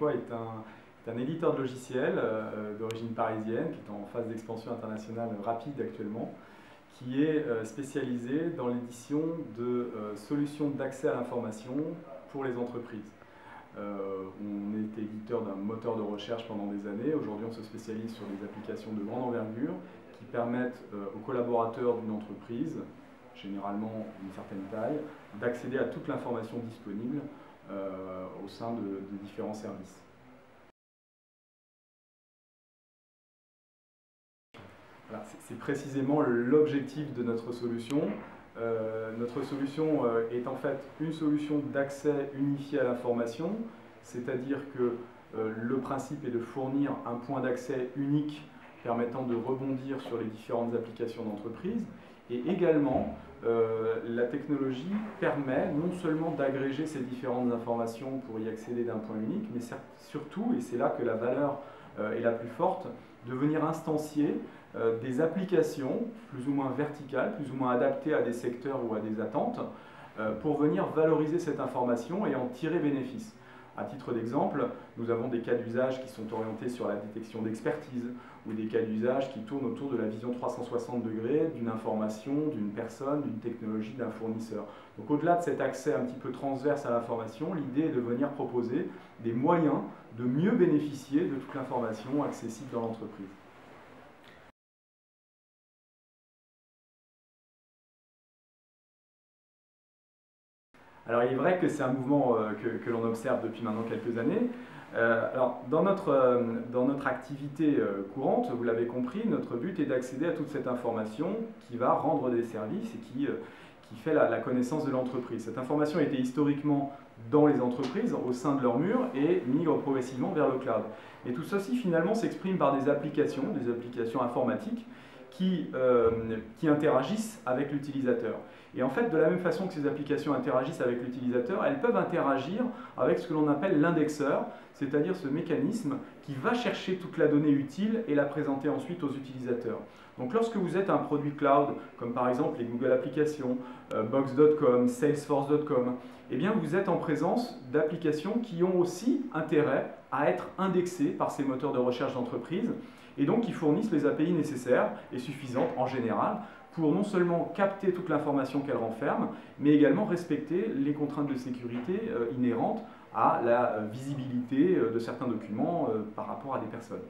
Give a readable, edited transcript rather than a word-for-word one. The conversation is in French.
Emploi est un éditeur de logiciels d'origine parisienne, qui est en phase d'expansion internationale rapide actuellement, qui est spécialisé dans l'édition de solutions d'accès à l'information pour les entreprises. On est éditeur d'un moteur de recherche pendant des années. Aujourd'hui, on se spécialise sur des applications de grande envergure qui permettent aux collaborateurs d'une entreprise, généralement d'une certaine taille, d'accéder à toute l'information disponible au sein de différents services. Voilà, c'est précisément l'objectif de notre solution. Notre solution est en fait une solution d'accès unifié à l'information, c'est-à-dire que le principe est de fournir un point d'accès unique permettant de rebondir sur les différentes applications d'entreprise, et également la technologie permet non seulement d'agréger ces différentes informations pour y accéder d'un point unique, mais surtout, et c'est là que la valeur est la plus forte, de venir instancier des applications plus ou moins verticales, plus ou moins adaptées à des secteurs ou à des attentes, pour venir valoriser cette information et en tirer bénéfice. À titre d'exemple, nous avons des cas d'usage qui sont orientés sur la détection d'expertise ou des cas d'usage qui tournent autour de la vision 360 degrés d'une information, d'une personne, d'une technologie, d'un fournisseur. Donc au-delà de cet accès un petit peu transverse à l'information, l'idée est de venir proposer des moyens de mieux bénéficier de toute l'information accessible dans l'entreprise. Alors il est vrai que c'est un mouvement que l'on observe depuis maintenant quelques années. Alors dans notre activité courante, vous l'avez compris, notre but est d'accéder à toute cette information qui va rendre des services et qui fait la connaissance de l'entreprise. Cette information était historiquement dans les entreprises, au sein de leurs murs, et migre progressivement vers le cloud. Et tout ceci finalement s'exprime par des applications informatiques qui interagissent avec l'utilisateur. Et en fait, de la même façon que ces applications interagissent avec l'utilisateur, elles peuvent interagir avec ce que l'on appelle l'indexeur, c'est-à-dire ce mécanisme qui va chercher toute la donnée utile et la présenter ensuite aux utilisateurs. Donc lorsque vous êtes un produit cloud, comme par exemple les Google Applications, Box.com, Salesforce.com, eh bien vous êtes en présence d'applications qui ont aussi intérêt à être indexées par ces moteurs de recherche d'entreprise et donc qui fournissent les API nécessaires et suffisantes en général pour non seulement capter toute l'information qu'elle renferme, mais également respecter les contraintes de sécurité inhérentes à la visibilité de certains documents par rapport à des personnes.